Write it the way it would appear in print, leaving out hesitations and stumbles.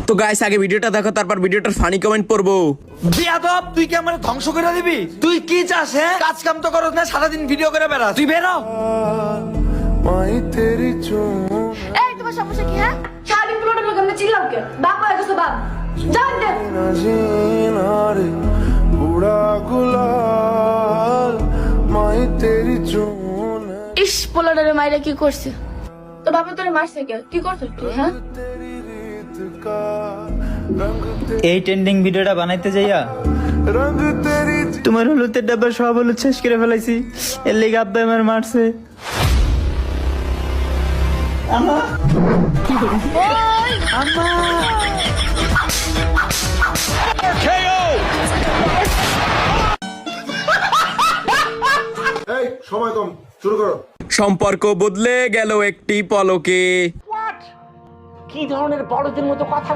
তো গাইস আগে ভিডিওটা দেখো, তারপর ভিডিওটার ফানি কমেন্ট পড়বো। বেয়াদব, তুই কি আমার ধ্বংস করে দিবি? তুই কি চাস? হ্যাঁ, কাজ কাম তো করস না, সারাদিন ভিডিও করে বেড়াস। তুই বেরো। এই তোমার সমস্যা কি? হ্যাঁ, সারাদিন পোলাটা লোক আমরা চিল্লাও কে? বাপ হয়ে গেছে বাপ, যান দে। ইস, পোলাটারে মাইরা কি করছে? তো বাবা তোরে মারছে কে? কি করছিস তুই? হ্যাঁ, এই ট্রেন্ডিং ভিডিওটা বানাইতে যাইয়া তোমার হলুদের ডাব্বা সব হলুদ শেষ করে ফেলাইছি। এর লেগে আব্বা আমার মারছে। এই সময় কম, শুরু করো। সম্পর্ক বদলে গেল একটি পলকে। কি ধরনের বড়দের মতো কথা